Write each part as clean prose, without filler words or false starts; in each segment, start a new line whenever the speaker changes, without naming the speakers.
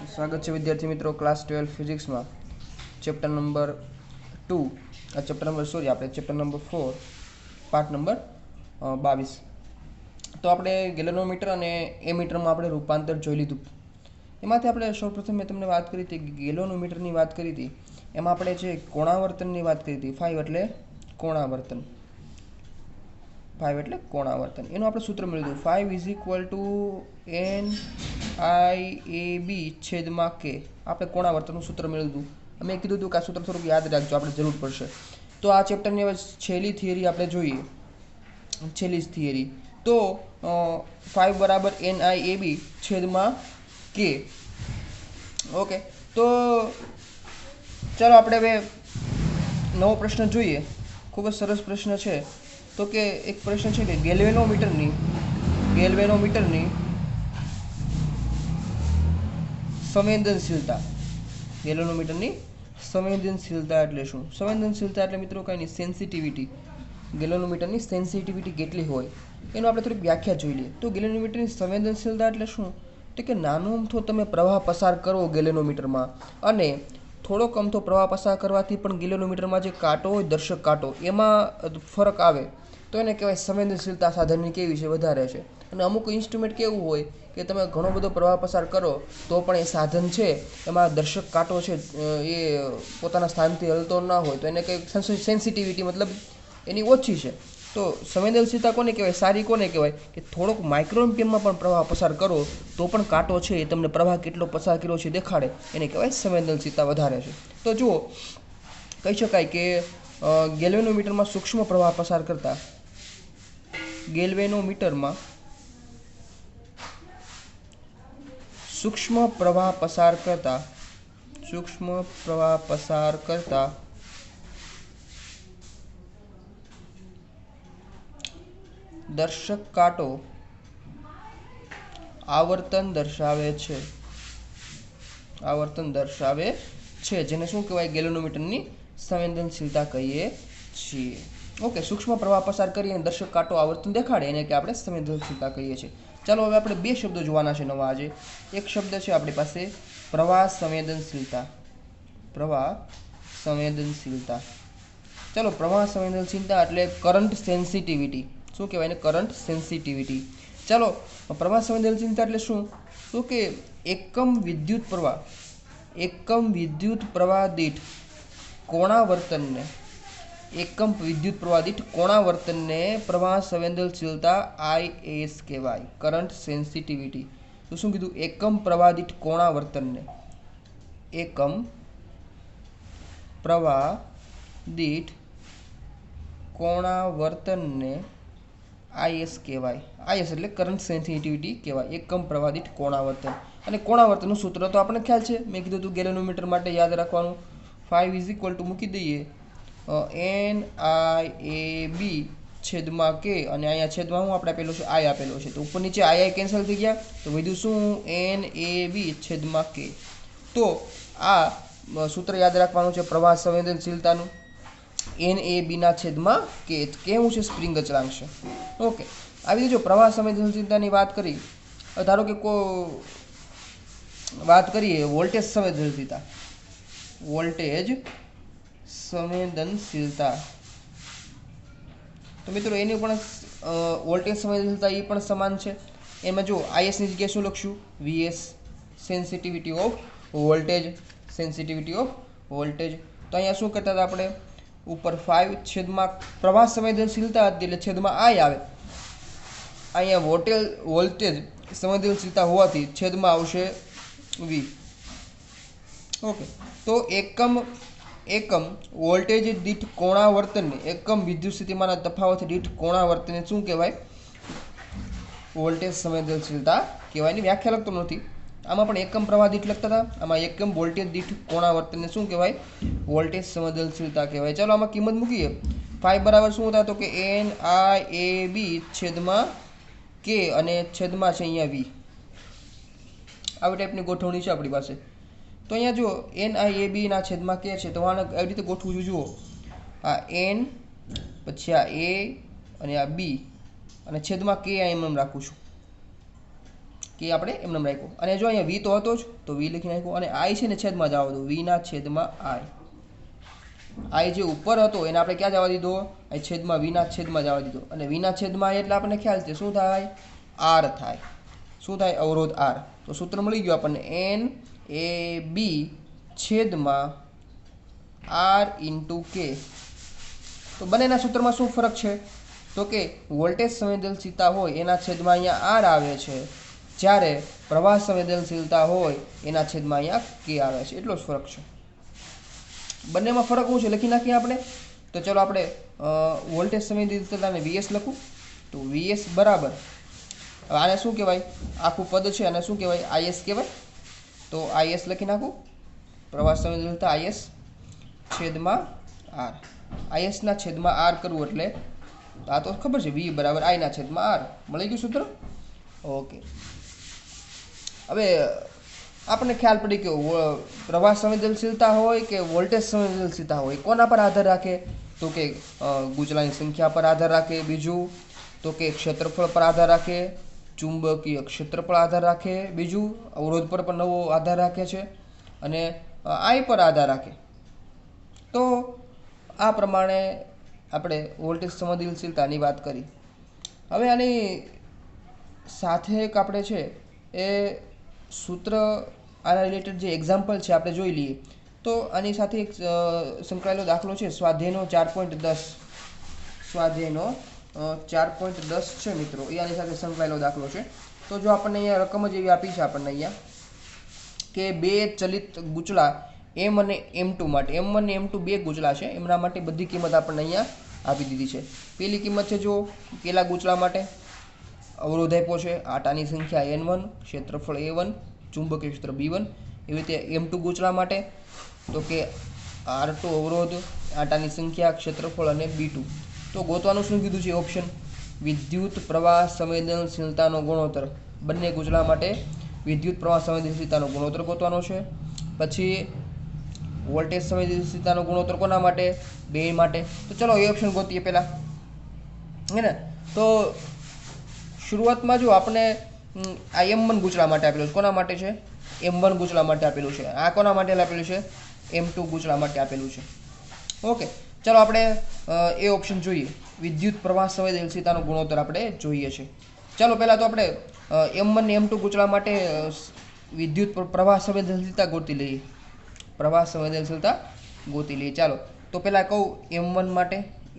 स्वागत है विद्यार्थी मित्रों क्लास 12 फिजिक्स में chapter number 2 chapter number sorry आप चैप्टर नंबर 4 पार्ट नंबर 22 तो આપણે ગેલેનોમીટર અને એમીટરમાં આપણે રૂપાંતર જોઈ લીધું। એમાંથી આપણે સૌપ્રથમ મેં તમને વાત કરી હતી ગેલેનોમીટરની વાત કરી હતી, એમાં આપણે જે કોણાવર્તનની વાત કરી હતી, 5 એટલે કોણાવર્તન, 5 એટલે કોણાવર્તન, એનું આપણે સૂત્ર મળ્યું હતું 5 ઇઝ ઇક્વલ ટુ NIAB છેદમાં K। આપણે કોણાવર્તનનું સૂત્ર મળ્યું હતું। અમે કીધું હતું કે આ સૂત્ર થોડુંક યાદ રાખજો, આપણે જરૂર પડશે। તો આ ચેપ્ટરની હવે છેલ્લી થિયરી આપણે જોઈએ, છેલ્લી થિયરી તો 5 બરાબર NIAB છેદમાં K। ઓકે, તો ચાલો આપણે હવે નવો પ્રશ્ન જોઈએ। ખૂબ જ સરસ પ્રશ્ન છે। તો કે એક પ્રશ્ન છે કે ગેલ્વેનોમીટરની સંવેદનશીલતા, ગેલ્વેનોમીટરની સંવેદનશીલતા એટલે શું? સંવેદનશીલતા એટલે મિત્રો કંઈ નહીં, સેન્સિટિવિટી। ગેલ્વેનોમીટરની સેન્સિટિવિટી કેટલી હોય એનો આપણે થોડીક વ્યાખ્યા જોઈ લઈએ। તો ગેલ્વેનોમીટરની સંવેદનશીલતા એટલે શું? તો કે નાનો અમથો તમે પ્રવાહ પસાર કરો ગેલ્વેનોમીટરમાં, અને થોડોક અમથો પ્રવાહ પસાર કરવાથી પણ ગેલ્વેનોમીટરમાં જે કાંટો હોય, દર્શક કાંટો, એમાં ફરક આવે તો એને કહેવાય સંવેદનશીલતા સાધનની કેવી છે, વધારે છે। અને અમુક ઇન્સ્ટ્રુમેન્ટ કેવું હોય કે તમે ઘણો બધો પ્રવાહ પસાર કરો તો પણ એ સાધન છે એમાં દર્શક કાંટો છે એ પોતાના સ્થાનથી હલતો ના હોય તો એને કંઈક સેન્સિટિવિટી મતલબ એની ઓછી છે। તો સંવેદનશીલતા કોને કહેવાય? સારી કોને કહેવાય? કે થોડોક માઇક્રોએમ્પિયરમાં પણ પ્રવાહ પસાર કરો તો પણ કાંટો છે એ તમને પ્રવાહ કેટલો પસાર કર્યો છે દેખાડે, એને કહેવાય સંવેદનશીલતા વધારે છે। તો જુઓ, કહી શકાય કે ગેલ્વેનોમીટરમાં સૂક્ષ્મ પ્રવાહ પસાર કરતા, ગેલ્વેનોમીટરમાં સૂક્ષ્મ પ્રવાહ પસાર કરતા દર્શક કાંટો આવર્તન દર્શાવે છે, જેને શું કહેવાય? ગેલ્વેનોમીટરની સંવેદનશીલતા કહીએ છીએ। ઓકે, સૂક્ષ્મ પ્રવાહ પસાર કરી અને દર્શક કાંટો આવર્તન દેખાડે એને કે આપણે સંવેદનશીલતા કહીએ છીએ। ચાલો હવે આપણે બે શબ્દો જોવાના છે નવા આજે। એક શબ્દ છે આપણી પાસે પ્રવાહ સંવેદનશીલતા, પ્રવાહ સંવેદનશીલતા। ચાલો, પ્રવાહ સંવેદનશીલતા એટલે કરંટ સેન્સિટિવિટી। શું કહેવાય એને? Current sensitivity. ચાલો, પ્રવાહ સંવેદનશીલતા એટલે શું? તો કે એકમ વિદ્યુત પ્રવાહ દીઠ કોણાવર્તનને, પ્રવાહ સંવેદનશીલતા IS કહેવાય, કરંટ સેન્સિટિવિટી। તો શું કીધું? એકમ પ્રવાહ દીઠ કોણાવર્તનને, એકમ પ્રવાહ દીઠ કોણાવર્તનને IS કહેવાય। IS એટલે કરંટ સેન્સિટિવિટી કહેવાય, એકમ પ્રવાહ દીઠ કોણાવર્તન। અને કોણાવર્તનનું સૂત્ર તો આપણને ખ્યાલ છે, મેં કીધું હતું ગેલ્વેનોમીટર માટે યાદ રાખવાનું 5 ઇઝ ઇક્વલ ટુ મૂકી દઈએ NIAB છેદમાં K, અને અહીંયા છેદમાં હું આપણે આપેલો છે I આપેલો છે, તો ઉપર નીચે I કેન્સલ થઈ ગયા તો વધ્યું શું? NAB છેદમાં K। તો આ સૂત્ર યાદ રાખવાનું છે પ્રવાહ સંવેદનશીલતાનું, NAB ના છેદમાં K। કેવું છે? સ્પ્રિંગ અચળાંક છે। ઓકે, આવી રીતે જો પ્રવાહ સંવેદનશીલતાની વાત કરી, ધારો કે વાત કરીએ વોલ્ટેજ સંવેદનશીલતા, તો મિત્રો એની પણ વોલ્ટેજ સંવેદનશીલતા એ પણ સમાન છે। એમાં જો IS ની જગ્યાએ શું લખશું? VS, સેન્સિટિવિટી ઓફ વોલ્ટેજ, તો અહીંયા શું કરતા હતા આપણે? ઉપર 5 છેદમાં પ્રવાહ સંવેદનશીલતા હતી એટલે છેદમાં I આવે, અહીંયા વોલ્ટેજ સંવેદનશીલતા હોવાથી છેદમાં આવશે V। ઓકે, તો એકમ વોલ્ટેજ દીઠ કોણાવર્તનને, એકમ વિદ્યુત સ્થિતિમાનના તફાવત દીઠ કોણાવર્તનને શું કહેવાય? વોલ્ટેજ સંવેદનશીલતા કહેવાય। એની વ્યાખ્યા લખતો નથી, આમાં પણ એકમ પ્રવાહ દીઠ લખતા હતા, આમાં એકમ વોલ્ટેજ દીઠ કોણાવર્તનને શું કહેવાય? વોલ્ટેજ સંવેદનશીલતા કહેવાય। ચાલો આમાં કિંમત મૂકીએ। 5 બરાબર શું હતા? તો કે NIAB છેદમાં K, અને છેદમાં છે અહીંયા V। આવી ટાઈપની ગોઠવણી છે આપણી પાસે। તો અહીંયા જો NIAB ના છેદમાં K છે, તો આને આવી રીતે ગોઠવું છું, જુઓ આ N, પછી આ A અને આ B, અને છેદમાં K એમ રાખું છું। કે આપણે એમને રાખ્યો અને જો અહીંયા વી તો હતો જ તો વી લખી નાખ્યો અને આઈ છે ને છેદમાં જવા દો વીના છેદમાં આઈ જે ઉપર હતો એને આપણે ક્યાં જવા દીધો અહીં છેદમાં વીના છેદમાં જવા દીધો અને વીના છેદમાં એટલે આપણને ખ્યાલ છે શું થાય આર થાય શું થાય અવરોધ આર તો સૂત્ર મળી ગયું આપણને એન એ બી છેદમાં આર ઇન્ટુ કે તો બંનેના સૂત્રમાં શું ફરક છે તો કે વોલ્ટેજ સંવેદનશીલતા હોય એના છેદમાં અહીંયા આર આવે છે જ્યારે પ્રવાહ સંવેદનશીલતા હોય એના છેદમાં અહીંયા કે આવે છે એટલો જ ફરક છે બંનેમાં ફરક શું છે લખી નાખીએ આપણે તો ચલો આપણે વોલ્ટેજ સંવેદનશીલતાને વીએસ લખું તો વીએસ બરાબર આને શું કહેવાય આખું પદ છે અને શું કહેવાય આઈએસ કહેવાય તો આઈએસ લખી નાખું પ્રવાહ સંવેદનશીલતા આઈએસ છેદમાં આર આઈએસના છેદમાં આર કરવું એટલે આ તો ખબર છે વી બરાબર આઈના છેદમાં આર મળી ગયું સૂત્ર ઓકે હવે આપણને ખ્યાલ પડી કે પ્રવાહ સંવેદનશીલતા હોય કે વોલ્ટેજ સંવેદનશીલતા હોય કોના પર આધાર રાખે તો કે ગુંચલાની સંખ્યા પર આધાર રાખે બીજું તો કે ક્ષેત્રફળ પર આધાર રાખે ચુંબકીય ક્ષેત્ર પર આધાર રાખે બીજું અવરોધ પર પણ નવો આધાર રાખે છે અને આઈ પર આધાર રાખે તો આ પ્રમાણે આપણે વોલ્ટેજ સંવેદનશીલતાની વાત કરી હવે આની સાથે એક આપણે છે એ સૂત્ર આના રિલેટેડ જે એક્ઝામ્પલ છે આપણે જોઈ લઈએ તો આની સાથે એક સંકળાયેલો દાખલો છે સ્વાધ્યાયનો 4.10 સ્વાધ્યાયનો 4.10 છે મિત્રો એ આની સાથે સંકળાયેલો દાખલો છે તો જો આપણને અહીંયા રકમ જ એવી આપી છે આપણને અહીંયા કે બે ચલિત ગુચલા એમ અને M2 માટે M1 અને M2 બે ગુચલા છે એમના માટે બધી કિંમત આપણને અહીંયા આપી દીધી છે પહેલી કિંમત છે જો પેલા ગુચલા માટે અવરોધ આપ્યો છે આટાની સંખ્યા N1 ક્ષેત્રફળ A1 ચુંબકીય ક્ષેત્ર B1 એવી રીતે M2 ગુચલા માટે તો કે R2 અવરોધ આટાની સંખ્યા ક્ષેત્રફળ અને B2 તો ગોતવાનું શું કીધું છે ઓપ્શન વિદ્યુત પ્રવાહ સંવેદનશીલતાનો ગુણોત્તર બંને ગુચલા માટે વિદ્યુત પ્રવાહ સંવેદનશીલતાનો ગુણોત્તર ગોતવાનો છે પછી વોલ્ટેજ સંવેદનશીલતાનો ગુણોત્તર કોના માટે બે માટે તો ચલો એ ઓપ્શન ગોતીએ પહેલા હે ને તો શરૂઆતમાં જો આપણે આ M1 ગુચલા માટે આપેલું છે કોના માટે છે M1 ગુચલા માટે આપેલું છે આ કોના માટે આપેલું છે M2 ગુચલા માટે આપેલું છે ઓકે ચલો આપણે એ ઓપ્શન જોઈએ વિદ્યુત પ્રવાહ સંવેદનશીલતાનો ગુણોત્તર આપણે જોઈએ છે ચાલો પહેલાં તો આપણે M1 ને M2 ગુચલા માટે વિદ્યુત પ્રવાહ સંવેદનશીલતા ગોતી લઈએ પ્રવાહ સંવેદનશીલતા ગોતી લઈએ ચાલો તો પહેલાં કહું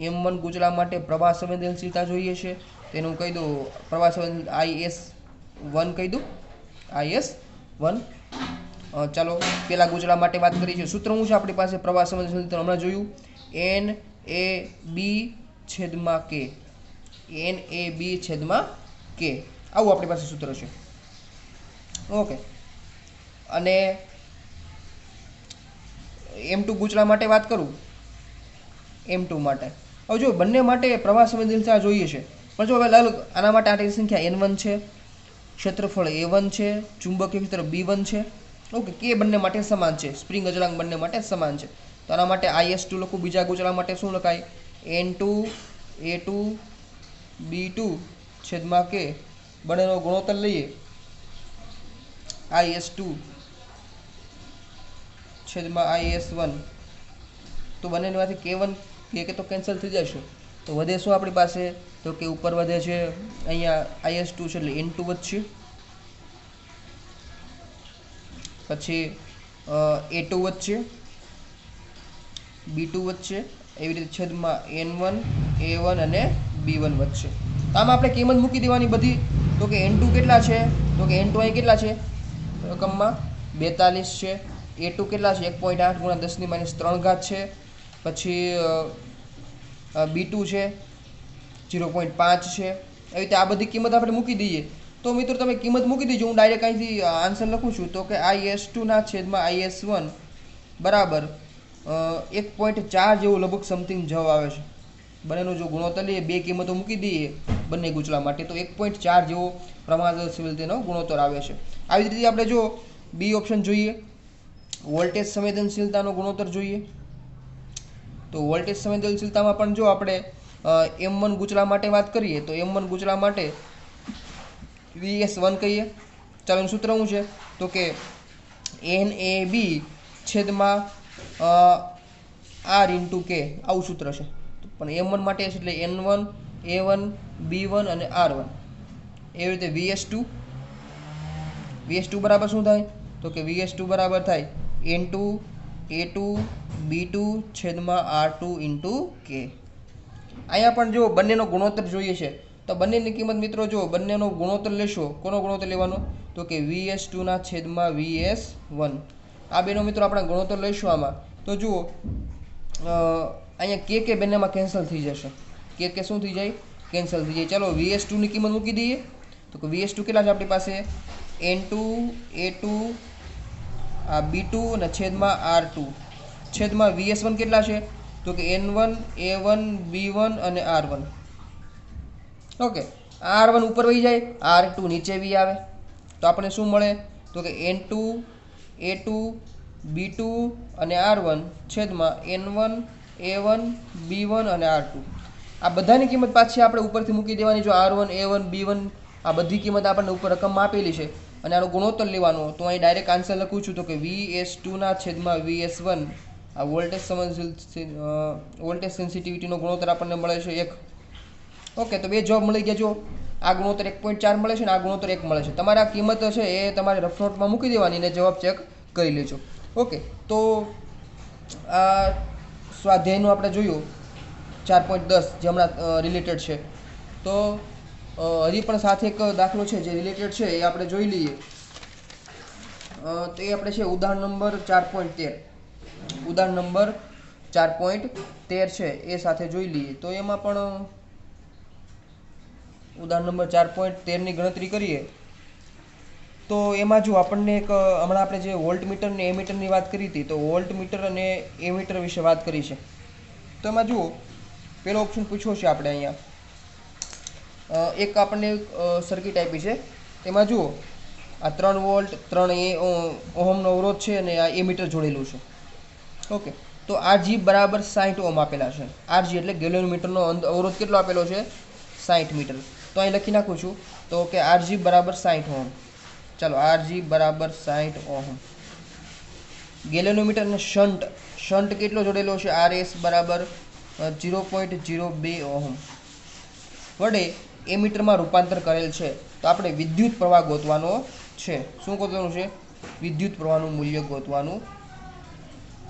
M1 ગુચલા માટે પ્રવાહ સંવેદનશીલતા જોઈએ છે તેનું કહી દઉં પ્રવાહ સંવેદનશીલતા IS1 કહી દઉં IS1 ચાલો પેલા ગુચલા માટે વાત કરી છે સૂત્ર શું છે આપણી પાસે પ્રવાહ સંવેદનશીલતા હમણાં જોયું NAB છેદમાં K NAB છેદમાં K આવું આપણી પાસે સૂત્ર છે ઓકે અને M2 ગુચલા માટે વાત કરું M2 માટે હવે જો બંને માટે પ્રવાહ સંવેદનશીલતા જોઈએ છે પણ જો હવે અલગ આના માટે આટાની સંખ્યા N1 છે ક્ષેત્રફળ A1 છે ચુંબકીય ક્ષેત્ર B1 છે ઓકે કે બંને માટે સમાન છે સ્પ્રિંગ અચળાંક બંને માટે સમાન છે તો આના માટે IS2 લખું બીજા ગુચલા માટે શું લખાય N2 A2 B2 છેદમાં K બંનેનો ગુણોત્તર લઈએ IS2 છેદમાં IS1 તો બંનેમાંથી K1 K તો કેન્સલ થઈ જશે તો વધે શું આપણી પાસે તો કે ઉપર વધે છે અહીંયા IS2 છે એટલે N2 વધશે પછી A2 વધશે B2 વધશે એવી રીતે છેદમાં N1 A1 અને B1 વધશે તો આમાં આપણે કિંમત મૂકી દેવાની બધી તો કે N2 કેટલા છે તો કે N2 અહીં કેટલા છે રકમમાં 42 છે A2 કેટલા છે 1.8 ગુણ્યા 10⁻³ છે પછી B2 છે 0.5 છે એવી રીતે આ બધી કિંમત આપણે મૂકી દઈએ તો મિત્રો તમે કિંમત મૂકી દીજો હું ડાયરેક્ટ અહીંથી આન્સર લખું છું તો કે IS2 ના છેદમાં IS1 બરાબર 1.4 જેવું લગભગ સમથિંગ જવાબ આવે છે બંનેનો જો ગુણોત્તર લઈએ બે કિંમતો મૂકી દઈએ બંને ગુચલા માટે તો 1.4 જેવો પ્રમાણસરતાનો ગુણોત્તર આવે છે આવી રીતે આપણે જો બી ઓપ્શન જોઈએ વોલ્ટેજ સંવેદનશીલતાનો ગુણોત્તર જોઈએ તો વોલ્ટેજ સંવેદનશીલતામાં પણ જો આપણે M1 ગુચલા માટે વાત કરીએ તો M1 ગુચલા માટે VS1 કહીએ ચાલો એનું સૂત્ર શું છે તો કે NAB છેદમાં R ઇન્ટુ K આવું સૂત્ર છે પણ M1 માટે છે એટલે N1 A1 B1 અને R1 એવી રીતે VS2 બરાબર શું થાય તો કે VS2 બરાબર થાય N2 A2 B2 છેદમાં R2 ઇન્ટુ K અહીંયા પણ જો બંનેનો ગુણોત્તર જોઈએ છે તો બંનેની કિંમત મિત્રો જો બંનેનો ગુણોત્તર લેશો કોનો ગુણોત્તર લેવાનો તો કે VS2 ના છેદમાં VS1 આ બેનો મિત્રો આપણે ગુણોત્તર લઈશું આમાં તો જુઓ અહીંયા કે બંનેમાં કેન્સલ થઈ જશે કે શું થઈ જાય કેન્સલ થઈ જાય ચાલો VS2 ની કિંમત મૂકી દઈએ તો કે VS2 કેટલા છે આપણી પાસે N2 A2 આ B2 અને છેદમાં R2 છેદમાં VS1 કેટલા છે તો કે N1 A1 B1 અને R1 ઓકે R1 ઉપર વહી જાય R2 નીચે બી આવે તો આપણે શું મળે તો કે N2 A2 B2 અને R1 છેદમાં N1 A1 B1 અને R2 આ બધાની કિંમત પાછી આપણે ઉપરથી મૂકી દેવાની જો R1 A1 B1 આ બધી કિંમત આપણને ઉપર રકમમાં આપેલી છે અને આનો ગુણોત્તર લેવાનો તો અહીં ડાયરેક્ટ આન્સર લખું છું તો કે VS2 ના છેદમાં VS1 આ વોલ્ટેજ સેન્સિટિવિટીનો ગુણોત્તર આપણને મળે છે 1 ઓકે તો બે જવાબ મળી ગયા જો આ ગુણોત્તર 1.4 મળે છે અને આ ગુણોત્તર 1 મળે છે તમારે આ કિંમત છે એ તમારે રફ નોટમાં મૂકી દેવાની અને જવાબ ચેક કરી લેજો ઓકે તો આ સ્વાધ્યાયનું આપણે જોયું 4.10 જે હમણાં રિલેટેડ છે તો હજી પણ સાથે એક દાખલો છે જે રિલેટેડ છે એ આપણે જોઈ લઈએ તો એ આપણે છે ઉદાહરણ નંબર 4.13 ઉદાહરણ નંબર 4.13 છે એ સાથે જોઈ લઈએ તો એમાં પણ ઉદાહરણ નંબર 4.13 ની ગણતરી કરીએ તો એમાં જો આપણને એક હમણાં આપણે જે વોલ્ટ મીટર ને એમીટરની વાત કરી હતી તો વોલ્ટ મીટર અને એમીટર વિશે વાત કરી છે તો એમાં જુઓ પહેલો ઓપ્શન પૂછ્યો છે આપણે અહીંયા એક આપણને સર્કિટ આપી છે એમાં જુઓ આ 3 વોલ્ટ 3 ઓહમનો અવરોધ છે અને આ એમીટર જોડેલું છે ઓકે તો RG બરાબર 60 ઓહમ આપેલા છે RG એટલે ગેલોમીટરનો અવરોધ કેટલો આપેલો છે 60 મીટર તો અહીં લખી નાખું છું તો કે RG બરાબર 60 ઓહમ ચાલો RG બરાબર 60 ઓહમ ગેલોમીટર અને શન્ટ કેટલો જોડેલો છે RS બરાબર 0.02 ઓહમ વડે એમીટરમાં રૂપાંતર કરેલ છે તો આપણે વિદ્યુત પ્રવાહ ગોતવાનો છે શું ગોતવાનું છે વિદ્યુત પ્રવાહનું મૂલ્ય ગોતવાનું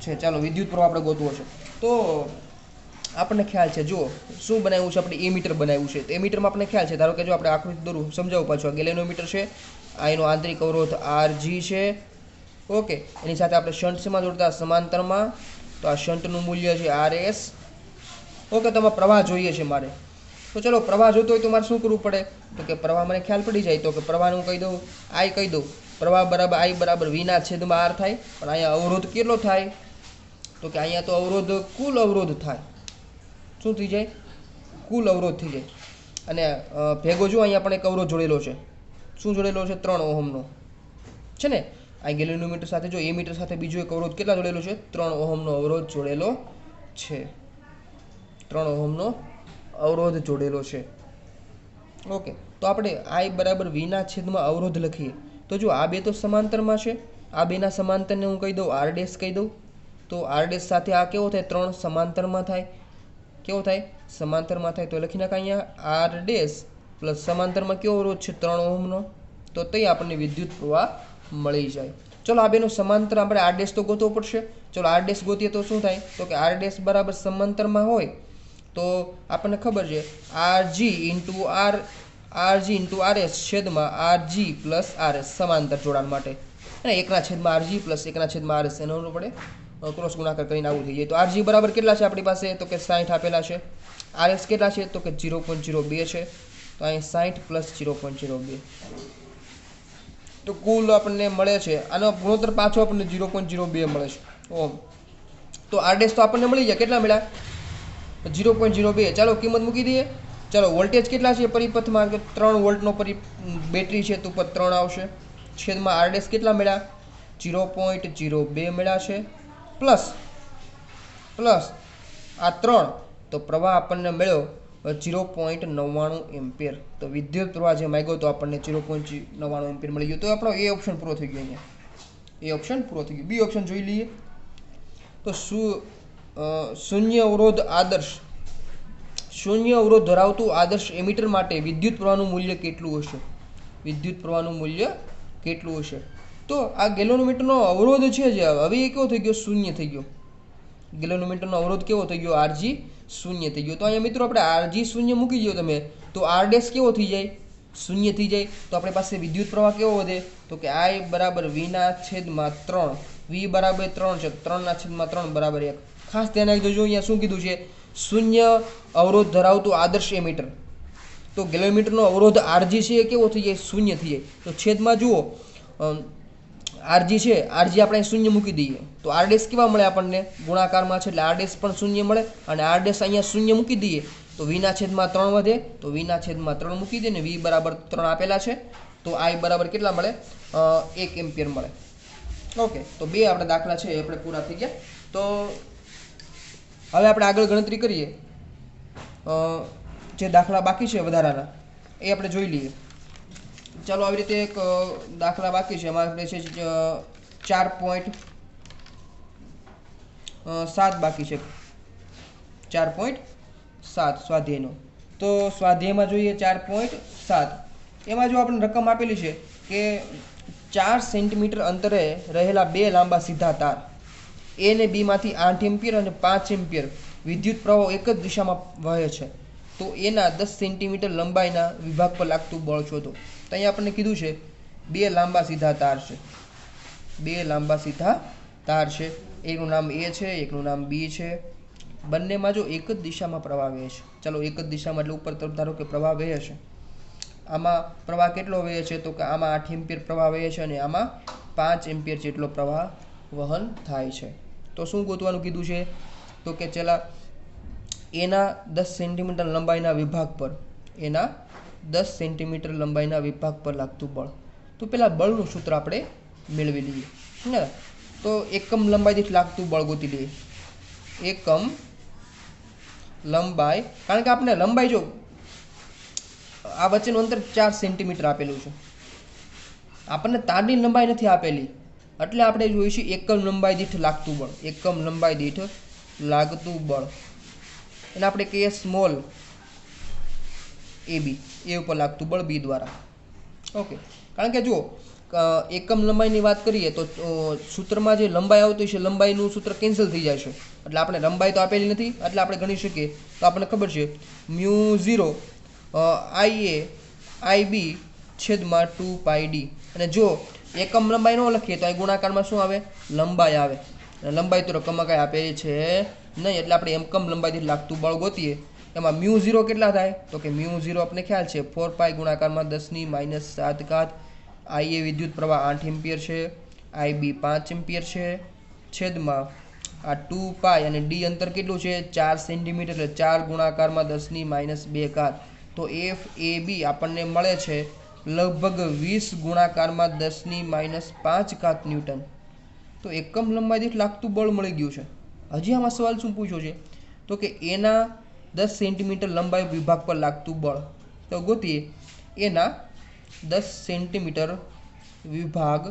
છે ચાલો વિદ્યુત પ્રવાહ આપણે ગોતવો છે તો આપણને ખ્યાલ છે જો શું બનાવ્યું છે આપણે એમીટર બનાવ્યું છે તો એમીટરમાં આપણને ખ્યાલ છે ધારો કે જો આપણે આકૃતિ દોરું સમજાવું પાછું આ ગેલેનોમીટર છે આ એનો આંતરિક અવરોધ RG છે ઓકે એની સાથે આપણે શન્ટ શેમાં જોડતા સમાંતરમાં તો આ શન્ટનું મૂલ્ય છે RS ઓકે તો આમાં પ્રવાહ જોઈએ છે મારે તો ચલો પ્રવાહ જોતો હોય તો મારે શું કરવું પડે તો કે પ્રવાહ મને ખ્યાલ પડી જાય તો કે પ્રવાહનું કહી દઉં I કહી દઉં પ્રવાહ બરાબર I બરાબર V ના છેદમાં R થાય પણ અહીંયા અવરોધ કેટલો થાય તો કે અહીંયા તો અવરોધ કુલ અવરોધ થાય શું થઈ જાય કુલ અવરોધ થઈ જાય અને ભેગો જો અહીંયા પણ એક અવરોધ જોડેલો છે શું જોડેલો છે 3 ઓહમનો છે ને આ ગેલેનોમીટર સાથે જો એમીટર સાથે બીજો એક અવરોધ કેટલા જોડેલો છે 3 ઓહમનો અવરોધ જોડેલો છે 3 ઓહમનો અવરોધ જોડેલો છે ઓકે તો આપણે I બરાબર V ના છેદમાં અવરોધ લખીએ તો જો આ બે તો સમાંતરમાં છે આ બેના સમાંતરને હું કહી દઉં R ડેશ કહી દઉં તો R ડેશ સાથે આ કેવો થાય 3 સમાંતરમાં થાય કેવો થાય સમાંતરમાં થાય તો લખી નાખ અહીંયા R ડેશ પ્લસ સમાંતરમાં કેવો અવરોધ છે 3 ઓહમનો તો તે આપણને વિદ્યુત પ્રવાહ મળી જાય ચલો આ બેનો સમાંતર આપણે R ડેશ તો ગોતવો પડશે ચલો R ડેશ ગોતીએ તો શું થાય તો કે R ડેશ બરાબર સમાંતરમાં હોય તો આપણને ખબર છે RG ઇન્ટુ RS છેદમાં RG પ્લસ RS સમાંતર જોડાણ માટે અને 1/RG પ્લસ 1/RS એનો પડે ક્રોસ ગુણાકાર કરીને આવું થઈ જાય તો RG બરાબર કેટલા છે આપણી પાસે તો કે 60 આપેલા છે RS કેટલા છે તો કે 0.02 છે તો અહીં 60 પ્લસ 0.02 તો કુલ આપણને મળે છે આનો ગુણોત્તર પાછો આપણને 0.02 મળે છે ઓહમ તો R ડેશ તો આપણને મળી જાય કેટલા મળ્યા 0.02 ચાલો કિંમત મૂકી દઈએ ચાલો વોલ્ટેજ કેટલા છે પરિપથમાં 3 વોલ્ટનો બેટરી છે તો ઉપર 3 આવશે છેદમાં R ડેશ કેટલા મળ્યા 0.02 મળ્યા છે પ્લસ આ 3 તો પ્રવાહ આપણને મળ્યો 0.99 એમ્પિયર। તો વિદ્યુત પ્રવાહ જે માંગ્યો તો આપણને 0.99 એમ્પિયર મળી ગયો। તો આપણો એ ઓપ્શન પૂરો થઈ ગયો। અહીંયા એ ઓપ્શન પૂરો થઈ ગયો। બી ઓપ્શન જોઈ લઈએ તો શૂન્ય અવરોધ ધરાવતું આદર્શ એમીટર માટે વિદ્યુત પ્રવાહનું મૂલ્ય કેટલું હશે? વિદ્યુત પ્રવાહનું મૂલ્ય કેટલું હશે? તો આ ગેલોનોમીટરનો અવરોધ છે જે હવે એ કેવો થઈ ગયો? શૂન્ય થઈ ગયો। ગેલોનોમીટરનો અવરોધ કેવો થઈ ગયો? આરજી શૂન્ય થઈ ગયો। તો અહીંયા મિત્રો આપણે આરજી શૂન્ય મૂકી દો તમે તો આર ડેશ કેવો થઈ જાય? શૂન્ય થઈ જાય। તો આપણી પાસે વિદ્યુત પ્રવાહ કેવો વધે? તો કે I બરાબર V/3, V બરાબર 3 છે, 3/3 બરાબર 1। ખાસ ધ્યાન રાખજો, જો અહીંયા શું કીધું છે? શૂન્ય અવરોધ ધરાવતું આદર્શ એમીટર। તો ગેલોમીટરનો અવરોધ આરજી છે એ કેવો થઈ જાય? શૂન્ય થઈ જાય। તો છેદમાં જુઓ આરજી છે, આરજી આપણે શૂન્ય મૂકી દઈએ તો આર ડેશ કેવા મળે આપણને? ગુણાકારમાં છે એટલે આર ડેશ પણ શૂન્ય મળે, અને આર ડેશ અહીંયા શૂન્ય મૂકી દઈએ તો V/3 વધે, તો V/3 મૂકી દઈએ ને V બરાબર 3 આપેલા છે તો I બરાબર કેટલા મળે? 1 એમ્પિયર મળે। ઓકે, તો બે આપણે દાખલા છે એ આપણે પૂરા થઈ ગયા। તો હવે આપણે આગળ ગણતરી કરીએ, જે દાખલા બાકી છે વધારાના એ આપણે જોઈ લઈએ। ચાલો આવી રીતે એક દાખલા બાકી છે, એમાં આપણે છે 4.7 બાકી છે, 4.7 સ્વાધ્યાયનો। તો સ્વાધ્યાયમાં જોઈએ 4.7, એમાં જો આપણે રકમ આપેલી છે કે 4 સેન્ટીમીટર અંતરે રહેલા બે લાંબા સીધા તાર એ ને બી માંથી 8 એમ્પિયર અને 5 એમ્પિયર વિદ્યુત પ્રવાહ એક જ દિશામાં વહે છે, તો એના 10 સેન્ટીમીટર લંબાઈના વિભાગ પર લાગતું બળ શોધો। તો અહીંયા આપણને કીધું છે બે લાંબા સીધા તાર છે, બે લાંબા સીધા તાર છે, એકનું નામ એ છે, એકનું નામ બી છે, બંનેમાં જો એક જ દિશામાં પ્રવાહ વહે છે। ચાલો એક જ દિશામાં એટલે ઉપર તરફ ધારો કે પ્રવાહ વહે છે, આમાં પ્રવાહ કેટલો વહે છે? તો કે આમાં 8 એમ્પિયર પ્રવાહ વહે છે અને આમાં 5 એમ્પિયર જેટલો પ્રવાહ વહન થાય છે। તો શું ગોતવાનું કીધું છે? તો કે ચલા એના 10 સેન્ટીમીટર લંબાઈના વિભાગ પર, એના 10 સેન્ટીમીટર લંબાઈના વિભાગ પર લાગતું બળ। તો પેલા બળનું સૂત્ર આપણે મેળવી લઈએ ને। તો એકમ લંબાઈ દીઠ લાગતું બળ ગોતી લઈએ। એકમ લંબાઈ, કારણ કે આપણે લંબાઈ જો આ વચ્ચેનું અંતર 4 સેન્ટીમીટર આપેલું છે, આપણને તારની લંબાઈ નથી આપેલી, એટલે આપણે જોઈશું એકમ લંબાઈ દીઠ લાગતું બળ। એકમ લંબાઈ દીઠ લાગતું બળ એને આપણે કહીએ સ્મોલ AB, એ ઉપર લાગતું બળ બી દ્વારા। ઓકે, કારણ કે જો એકમ લંબાઈની વાત કરીએ તો સૂત્રમાં જે લંબાઈ આવતી છે લંબાઈનું સૂત્ર કેન્સલ થઈ જાય છે, એટલે આપણે લંબાઈ તો આપેલી નથી, એટલે આપણે ગણી શકીએ તો આપણને ખબર છે μ0 IB છેદમાં 2πd। અને જો એકમ લંબાઈ ન લખીએ તો અહીં ગુણાકારમાં શું આવે? લંબાઈ આવે, અને લંબાઈ તો રકમમાં કાંઈ આપેલી છે નહીં, એટલે આપણે એકમ લંબાઈથી લાગતું બળ ગોતીએ। એમાં μ0 કેટલા થાય? તો કે μ0 આપણે ખ્યાલ છે 4π ગુણાકારમાં 10⁻⁷ IA વિદ્યુત પ્રવાહ 8 એમ્પિયર છે, IB 5 એમ્પિયર છે, છેદમાં આ 2π અને d અંતર કેટલું છે? 4 સેન્ટીમીટર, એટલે 4 ગુણાકારમાં 10⁻²। તો FAB આપણને મળે છે લગભગ 20 ગુણાકારમાં 10⁻5 ન્યૂટન। તો એકમ લંબાઈ દીઠ લાગતું બળ મળી ગયું છે। હજી આમાં સવાલ શું પૂછ્યો છે? તો કે એના 10 સેન્ટીમીટર લંબાઈ વિભાગ પર લાગતું બળ। તો ગોતીએ એના 10 સેન્ટીમીટર વિભાગ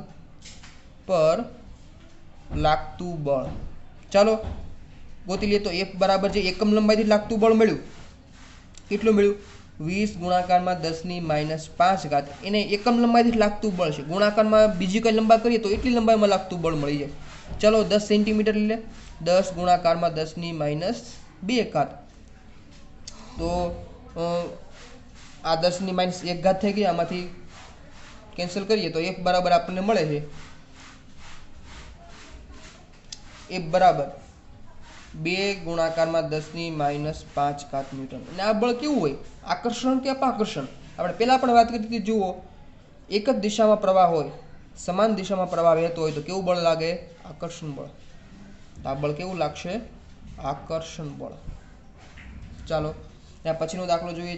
પર લાગતું બળ। ચાલો ગોતી લઈએ। તો F બરાબર છે એકમ લંબાઈથી લાગતું બળ મળ્યું, કેટલું મળ્યું? 20 ગુણાકારમાં 10⁻5, એને એકમ લંબાઈથી લાગતું બળ છે, ગુણાકારમાં બીજી કઈ લંબાઈ કરીએ તો એટલી લંબાઈમાં લાગતું બળ મળી જાય। ચલો 10 સેન્ટીમીટર લે, 10 ગુણાકારમાં 10⁻², તો આ 10⁻1 થઈ ગઈ, આમાંથી કેન્સલ કરીએ તો F બરાબર આપણને મળે છે F બરાબર 2 ગુણાકારમાં 10⁻5 ન્યૂટન। અને આ બળ કેવું હોય? આકર્ષણ કે અપાકર્ષણ? આપણે પહેલા પણ વાત કરી હતી, જુઓ એક જ દિશામાં પ્રવાહ હોય, સમાન દિશામાં પ્રવાહ વહેતો હોય તો કેવું બળ લાગે? આકર્ષણ બળ। આ બળ કેવું લાગશે? આકર્ષણ બળ। ચાલો ત્યાં પછીનો દાખલો જોઈએ,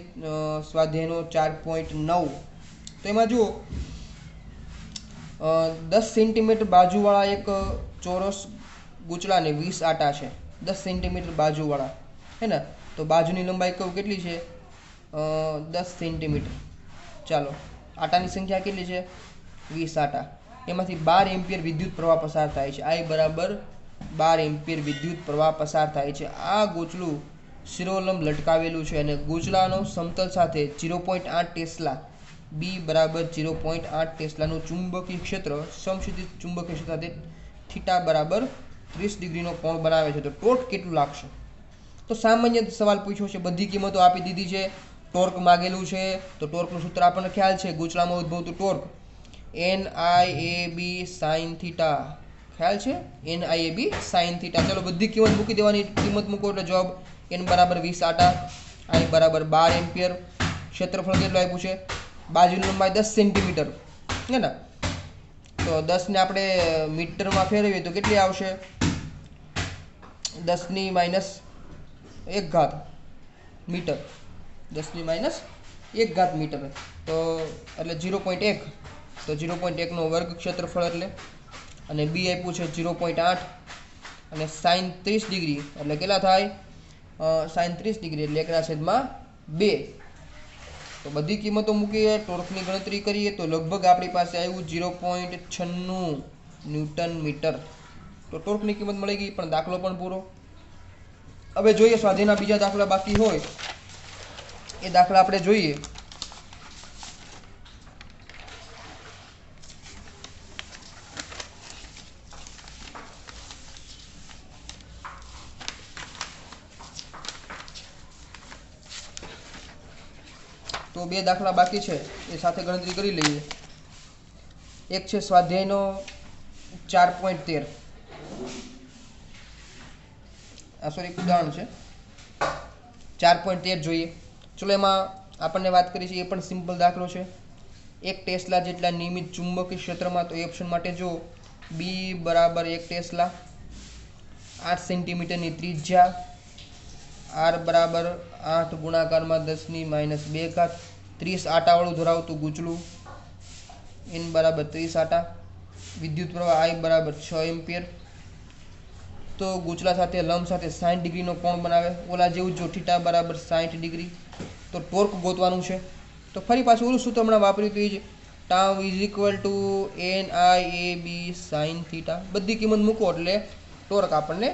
સ્વાધ્યાયનો 4.9। તો એમાં જુઓ 10 સેન્ટીમીટર બાજુવાળા એક ચોરસ ગૂંચળાને 20 આટા છે, 10 સેન્ટીમીટર બાજુવાળા હે ને, તો બાજુની લંબાઈ કહું કેટલી છે 10 સેન્ટીમીટર। ચાલો આટાની સંખ્યા કેટલી છે 20 આટા, એમાંથી 12 એમ્પિયર વિદ્યુત પ્રવાહ પસાર થાય છે। I બરાબર 12 એમ્પિયર વિદ્યુત પ્રવાહ પસાર થાય છે। આ ગૂંચળું શિરોલંબ લટકાવેલું છે અને ગૂંચળાનો સમતલ સાથે 0.8 ટેસ્લા B બરાબર 0.8 ટેસ્લાનું ચુંબકીય ક્ષેત્ર સમક્ષિતિજ ચુંબકીય ક્ષેત્ર સાથે થીટા બરાબર 30 ડિગ્રીનો કોણ બનાવે છે। તો ટોર્ક કેટલું લાગશે? તો સામાન્ય સવાલ પૂછ્યો છે, બધી કિંમતો આપી દીધી છે, ટોર્ક માગેલું છે, તો ટોર્કનું સૂત્ર આપણને ખ્યાલ છે, ગૂંચળામાં ઉદ્ભવતું ટોર્ક NIAB sin થીટા, ખ્યાલ છે NIAB sin થીટા। ચલો બધી કિંમત મૂકી દેવાની, કિંમત મૂકો એટલે જવાબ n બરાબર 20 આટા, I બરાબર 12 એમ્પિયર, ક્ષેત્રફળ કેટલું આપ્યું છે, બાજુની લંબાઈ 10 સેન્ટીમીટર હે ને, તો 10 ને આપણે મીટરમાં ફેરવીએ તો કેટલી આવશે 10 ની -1 ઘાત મીટર, 10 ની -1 ઘાત મીટર, તો એટલે 0.1, તો 0.1 નો વર્ગ ક્ષેત્રફળ એટલે, અને B આપ્યું છે 0.8 અને sin 30 ડિગ્રી એટલે કેટલા થાય sin 30 ડિગ્રી એટલે 1/2। તો બધી કિંમતો મૂકીએ, ટોર્કની ગણતરી કરીએ તો લગભગ આપણી પાસે આવ્યું 0.96 ન્યૂટન મીટર। તો ટોર્કની કિંમત મળી ગઈ, પણ દાખલો પણ પૂરો। હવે જોઈએ સ્વાધ્યાયના બીજા દાખલા બાકી હોય એ દાખલા આપણે જોઈએ। તો બે દાખલા બાકી છે એ સાથે ગણતરી કરી લઈએ। એક છે સ્વાધ્યાયનો 4.13, સોરી ઉદાહરણ છે 4.13 જોઈએ। ચલો એમાં આપણને વાત કરી છે, એ પણ સિમ્પલ દાખલો છે। 1 ટેસ્લા જેટલા નિયમિત ચુંબકીય ક્ષેત્રમાં, તો એ ઓપ્શન માટે જો B બરાબર 1 ટેસ્લા, 8 સેન્ટીમીટરની ત્રિજ્યા, R બરાબર 8 ગુણાકારમાં 10 ની -2 ઘાત, 30 આટાવાળું ધરાવતું ગૂંચળું, N બરાબર 30 આટા, વિદ્યુત પ્રવાહ I બરાબર 6 એમ્પિયર, તો ગૂંચળા સાથે લંબ સાથે 60 ડિગ્રીનો કોણ બનાવે, ઓલા જેવું જો થીટા બરાબર 60 ડિગ્રી, તો ટોર્ક ગોતવાનું છે। તો ફરી પાછું ઓલું સૂત્ર હમણાં વાપર્યું હતું એ જ, tau is equal to NIAB sin theta, બધી કિંમત મૂકો એટલે ટોર્ક આપણને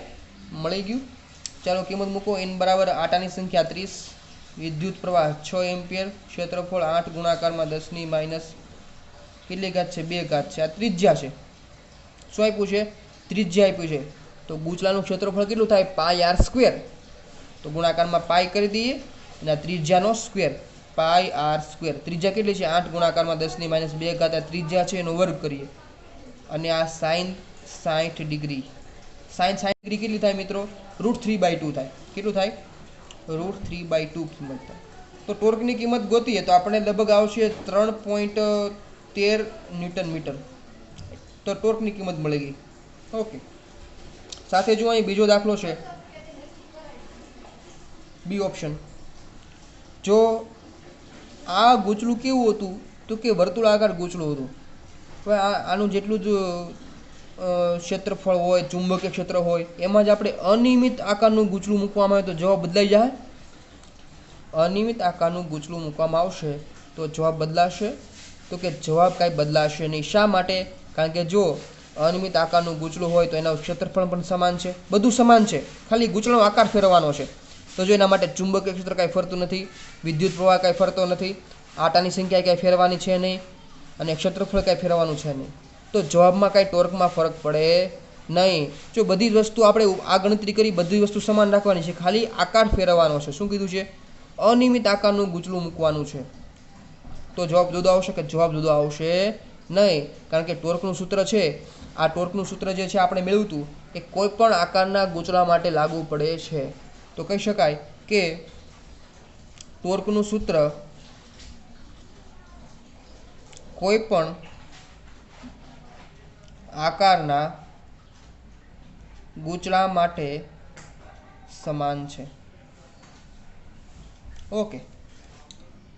મળી ગયું। ચાલો કિંમત મૂકો, N બરાબર આટાની સંખ્યા 30, વિદ્યુત પ્રવાહ 6 એમ્પિયર, ક્ષેત્રફળ 8 ગુણાકારમાં 10 ની કેટલી ઘાત છે 2 ઘાત છે, આ ત્રિજ્યા છે, શું આપ્યું છે ત્રિજ્યા આપ્યું છે। તો ગૂંચળાનું ક્ષેત્રફળ કેટલું થાય પાઈ r સ્ક્વેર, તો ગુણાકારમાં પાઈ કરી દઈએ અને ત્રિજ્યાનો સ્ક્વેર પાઈ r સ્ક્વેર, ત્રિજ્યા કેટલી છે 8 ગુણાકારમાં 10 ની -2 ઘાત, આ ત્રિજ્યા છે એનો વર્ગ કરીએ, અને આ sin 60 ડિગ્રી, sin 60 ડિગ્રી કેટલી થાય મિત્રો √3/2 થાય, કેટલું થાય √3/2 કિંમત થાય। તો ટોર્કની કિંમત ગોતીએ તો આપણે લગભગ આવશે 3.13 ન્યૂટન મીટર, તો ટોર્કની કિંમત મળી ગઈ। ઓકે, સાથે જો અહીં બીજો દાખલો છે બી ઓપ્શન, જો આ ગૂંચળું કેવું હતું તો કે વર્તુળાકાર ગૂંચળું હતું, હવે આનું જેટલું જ ક્ષેત્રફળ હોય, ચુંબકીય ક્ષેત્ર હોય, એમાં જ આપણે અનિયમિત આકારનું ગૂંચળું મૂકવામાં આવે તો જવાબ બદલાઈ જાય। અનિયમિત આકારનું ગૂંચળું મૂકવામાં આવશે તો જવાબ બદલાશે, તો કે જવાબ કાંઈ બદલાશે નહીં। શા માટે? કારણ કે જો અનિયમિત આકારનું ગૂંચળું હોય તો એના ક્ષેત્રફળ પણ સમાન છે, બધું સમાન છે, ખાલી ગૂંચળાનો આકાર ફેરવવાનો છે। તો જો એના માટે ચુંબકીય ક્ષેત્ર કાંઈ ફરતું નથી, વિદ્યુત પ્રવાહ કાંઈ ફરતો નથી, આટાની સંખ્યા કાંઈ ફેરવાની છે નહીં, અને ક્ષેત્રફળ કાંઈ ફેરવાનું છે નહીં, તો જવાબમાં કાંઈ ટોર્કમાં ફરક પડે નહીં। જો બધી જ વસ્તુ આપણે આ ગણતરી કરી, બધી વસ્તુ સમાન રાખવાની છે, ખાલી આકાર ફેરવવાનો છે। શું કીધું છે? અનિયમિત આકારનું ગૂંચળું મૂકવાનું છે, તો જવાબ જુદો આવશે કે જવાબ જુદો આવશે નહીં, કારણ કે ટોર્કનું સૂત્ર છે, આ ટોર્કનું સૂત્ર જે છે આપણે મેળવ્યું હતું એ કોઈ પણ આકારના ગૂંચળા માટે લાગુ પડે છે। તો કહી શકાય કે ટોર્કનું સૂત્ર કોઈ પણ આકારના ગૂંચળા માટે સમાન છે। ઓકે,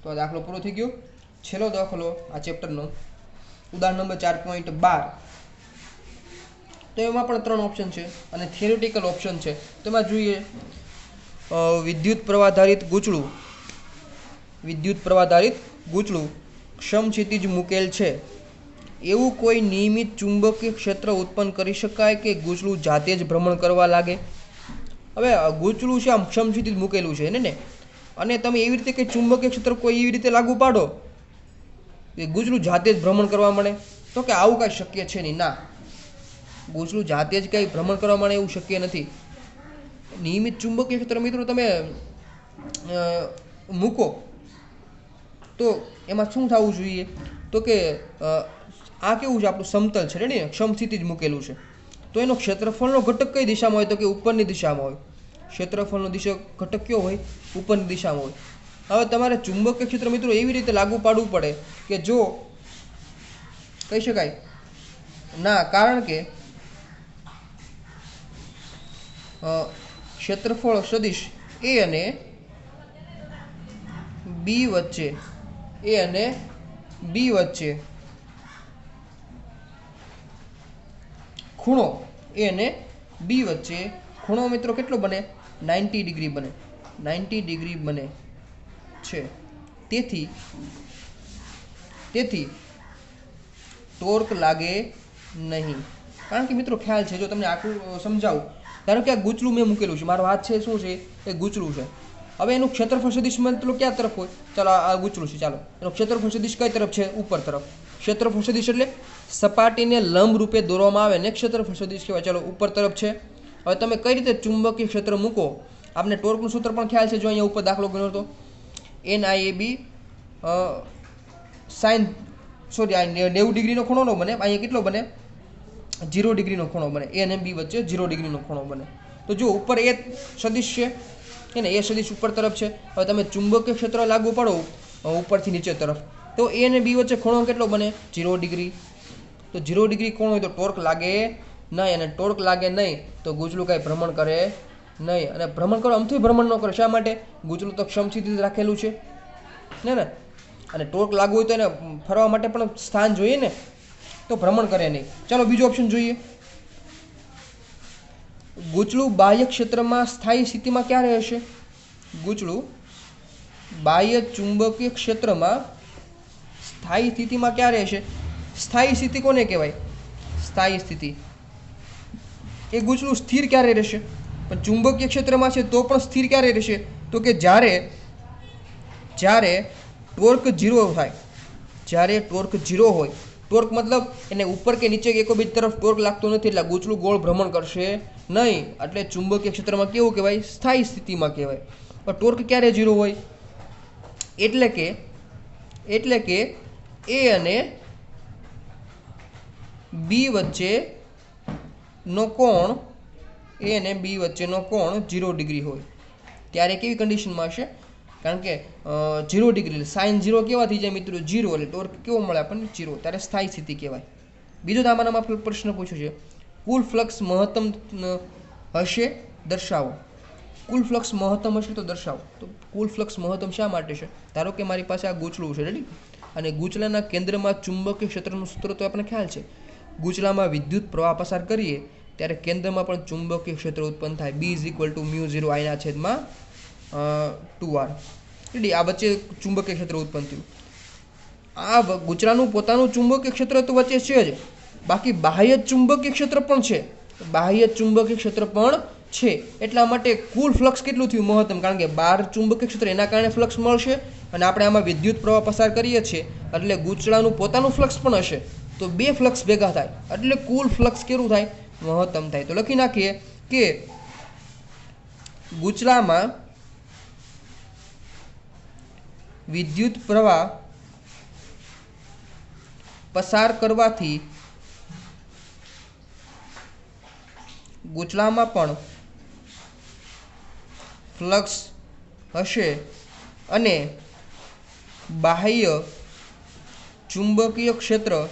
તો આ દાખલો પૂરો થઈ ગયો। છેલ્લો દાખલો આ ચેપ્ટરનો, ઉદાહરણ નંબર 4.12, તો એમાં પણ 3 ઓપ્શન છે અને થિયરિટિકલ ઓપ્શન છે। તો એમાં જોઈએ વિદ્યુત પ્રવાધારિત ગૂંચળું સમક્ષિતિજ મૂકેલ છે, એવું કોઈ નિયમિત ચુંબકીય ક્ષેત્ર ઉત્પન્ન કરી શકાય કે ગૂંચળું જાતે જ ભ્રમણ કરવા લાગે? હવે ગૂંચળું છે આમ સમક્ષિતિજ મૂકેલું છે ને અને તમે એવી રીતે કે ચુંબકીય ક્ષેત્ર કોઈ એવી રીતે લાગુ પાડો કે ગૂંચળું જાતે જ ભ્રમણ કરવા મળે, તો કે આવું કાંઈ શક્ય છે નહીં. ના, ગૂંચળું જાતે જ કંઈ ભ્રમણ કરવા મળે એવું શક્ય નથી. નિયમિત ચુંબકીય ક્ષેત્ર મિત્રો તમે મૂકો તો એમાં શું થવું જોઈએ? તો કે આ કેવું છે, આપણું સમતલ છે ને, સમસ્થિતિજ મૂકેલું છે, તો એનો ક્ષેત્રફળનો ઘટક કઈ દિશામાં હોય? તો કે ઉપરની દિશામાં હોય. ક્ષેત્રફળનો ઘટક કયો હોય? ઉપરની દિશામાં હોય. હવે તમારે ચુંબકીય ક્ષેત્ર મિત્રો એવી રીતે લાગુ પાડવું પડે કે જો કહી શકાય ના, કારણ કે ક્ષેત્રફળ સદિશ એ અને બી વચ્ચે ખૂણો ખૂણો મિત્રો કેટલો બને? 90 ડિગ્રી બને. 90 ડિગ્રી બને છે. તેથી ટોર્ક લાગે નહીં. કારણ કે મિત્રો ખ્યાલ છે, જો તમને આખું સમજાવું, ધારો કે આ ગૂંચળું મેં મૂકેલું છે, મારો હાથ છે શું છે? એ ગૂંચળું છે. હવે એનું ક્ષેત્રફળ સદિશ મતલબ ક્યાં તરફ હોય? ચાલો આ ગૂંચળું છે, ચાલો એનું ક્ષેત્રફળ સદિશ કઈ તરફ છે? ઉપર તરફ. ક્ષેત્રફળ સદિશ એટલે સપાટીને લંબ રૂપે દોરવામાં આવે ને ક્ષેત્રફળ સદિશ કહેવાય. ચાલો ઉપર તરફ છે. હવે તમે કઈ રીતે ચુંબકીય ક્ષેત્ર મૂકો? આપને ટોર્કનું સૂત્ર પણ ખ્યાલ છે. જો અહીંયા ઉપર દાખલો ગણ્યો હતો NIAB સાઇન 90 ડિગ્રીનો ખૂણો ન બને, અહીંયા કેટલો બને? 0 ડિગ્રીનો ખૂણો બને. A અને B વચ્ચે 0 ડિગ્રીનો ખૂણો બને. તો જો ઉપર એ સદિશ છે ને, એ સદિશ ઉપર તરફ છે. હવે તમે ચુંબકીય ક્ષેત્ર લાગુ પાડો ઉપરથી નીચે તરફ, તો A અને B વચ્ચે ખૂણો કેટલો બને? 0 ડિગ્રી. તો 0 ડિગ્રી કોણ હોય તો ટોર્ક લાગે નહીં, અને ટોર્ક લાગે નહીં તો ગૂંચળું કાંઈ ભ્રમણ કરે નહીં. અને ભ્રમણ કરો અમથું ભ્રમણ ન કરે. શા માટે? ગૂંચળું તો સમસ્થિતિજ રાખેલું છે ને, અને ટોર્ક લાગુ હોય તો એને ફરવા માટે પણ સ્થાન જોઈએ ને, તો ભ્રમણ કરે નહીં. ચાલો બીજો ઓપ્શન જોઈએ. ગૂંચળું બાહ્ય ક્ષેત્રમાં સ્થાયી સ્થિતિમાં ક્યારે હશે? ગૂંચળું બાહ્ય ચુંબકીય ક્ષેત્રમાં સ્થાયી સ્થિતિમાં ક્યારે હશે? સ્થાયી સ્થિતિ કોને કહેવાય? સ્થાયી સ્થિતિ એ ગૂંચળું સ્થિર ક્યારે રહેશે? પણ ચુંબકીય ક્ષેત્રમાં છે તો પણ સ્થિર ક્યારે રહેશે? તો કે જ્યારે ટોર્ક 0 થાય. જ્યારે ટોર્ક 0 હોય, ટોર્ક મતલબ એને ઉપર કે નીચે કે બીજી તરફ ટોર્ક લાગતો નથી, એટલે ગૂંચળું ગોળ ભ્રમણ કરશે નહીં. એટલે ચુંબકીય ક્ષેત્રમાં કેવું કહેવાય? સ્થાયી સ્થિતિમાં કહેવાય. પણ ટોર્ક ક્યારે 0 હોય? એટલે કે A અને B વચ્ચેનો કોણ 0 ડિગ્રી હોય. ત્યારે કેવી કન્ડિશનમાં હશે? કારણ કે 0 ડિગ્રી સાઇન 0 કેવા થઈ જાય મિત્રો? 0. એટલે ટોર્ક કેવો મળે આપણને? 0. ત્યારે સ્થાયી સ્થિતિ કહેવાય. બીજો આમાં પ્રશ્ન પૂછ્યો છે, કુલ ફ્લક્સ મહત્તમ હશે દર્શાવો. કુલ ફ્લક્સ મહત્તમ હશે તો દર્શાવો. તો કુલ ફ્લક્સ મહત્તમ શા માટે છે? ધારો કે મારી પાસે આ ગૂંચળું છે, રેડી, અને ગૂંચળાના કેન્દ્રમાં ચુંબકીય ક્ષેત્રનું સૂત્ર તો આપણને ખ્યાલ છે. ગૂંચળામાં વિદ્યુત પ્રવાહ પસાર કરીએ ત્યારે કેન્દ્રમાં પણ ચુંબકીય ક્ષેત્ર ઉત્પન્ન થાય. B = μ0I/2R. રેડી, આ વચ્ચે ચુંબકીય ક્ષેત્ર ઉત્પન્ન થયું. આ ગૂંચળાનું પોતાનું ચુંબકીય ક્ષેત્ર તો વચ્ચે છે જ, બાકી બાહ્ય ચુંબકીય ક્ષેત્ર પણ છે. એટલા માટે કુલ ફ્લક્સ કેટલું થયું? મહત્તમ. કારણ કે બહાર ચુંબકીય ક્ષેત્ર એના કારણે ફ્લક્સ મળશે, અને આપણે આમાં વિદ્યુત પ્રવાહ પસાર કરીએ છીએ એટલે ગૂંચળાનું પોતાનું ફ્લક્સ પણ હશે. તો બે ફ્લક્સ ભેગા થાય એટલે કુલ ફ્લક્સ કેવું થાય? મહત્તમ થાય. તો લખી નાખીએ કે ગૂંચળામાં વિદ્યુત પ્રવાહ પસાર કરવાથી ગૂંચળામાં પણ ફ્લક્સ હશે, અને બાહ્ય ચુંબકીય ક્ષેત્રના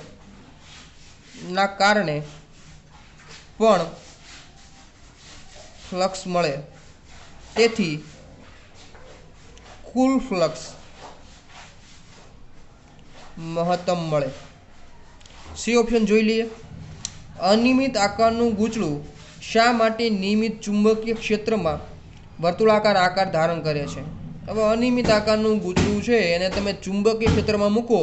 કારણે પણ ફ્લક્સ મળે. તેથી કુલ ફ્લક્સ મહત્તમ મળે. સી ઓપ્શન જોઈ લઈએ. અનિયમિત આકારનું ગૂંચળું શા માટે નિયમિત ચુંબકીય ક્ષેત્રમાં વર્તુળાકાર આકાર ધારણ કરે છે. હવે અનિયમિત આકારનું ગૂંચળું છે એને તમે ચુંબકીય ક્ષેત્રમાં મૂકો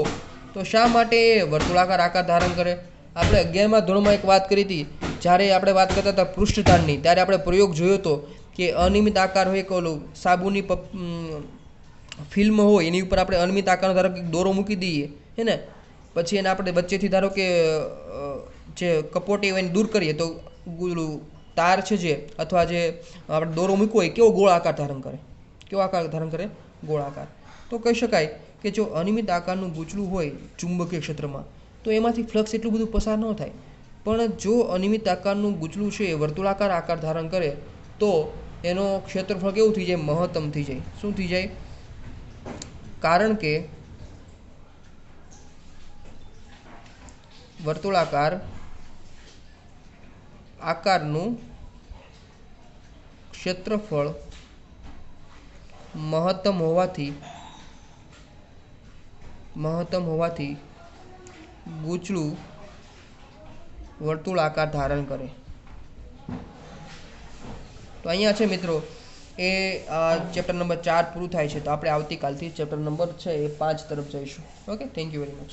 તો શા માટે એ વર્તુળાકાર આકાર ધારણ કરે? આપણે 11મા ધોરણમાં એક વાત કરી હતી, જ્યારે આપણે વાત કરતા હતા પૃષ્ઠતાણની, ત્યારે આપણે પ્રયોગ જોયો હતો કે અનિયમિત આકાર હોય કે ઓલું સાબુની ફિલ્મ હોય એની ઉપર આપણે અનિયમિત આકારનો ધારો કે દોરો મૂકી દઈએ હે ને, પછી એને આપણે વચ્ચેથી ધારો કે જે કપોટી હોય એને દૂર કરીએ તો તાર છે જે અથવા જે આપણે દોરો મૂક્યો હોય કેવો ગોળ આકાર ધારણ કરે, કેવો આકાર ધારણ કરે? ગોળ આકાર. તો કહી શકાય કે જો અનિયમિત આકારનું ગૂંચળું હોય ચુંબકીય ક્ષેત્રમાં તો એમાંથી ફ્લક્સ એટલું બધું પસાર ન થાય. પણ જો અનિયમિત આકારનું ગૂંચળું છે એ વર્તુળાકાર આકાર ધારણ કરે તો એનો ક્ષેત્રફળ કેવું થઈ જાય? મહત્તમ થઈ જાય. શું થઈ જાય? કારણ કે વર્તુળાકાર આકારનું ક્ષેત્રફળ મહત્તમ હોવાથી ગૂંચળું વર્તુળાકાર ધારણ કરે. તો અહીંયા છે મિત્રો એ ચેપ્ટર નંબર 4 પૂરું થાય છે. તો આપણે આવતીકાલથી ચેપ્ટર નંબર 6 એ 5 તરફ જઈશું. Okay, thank you very much.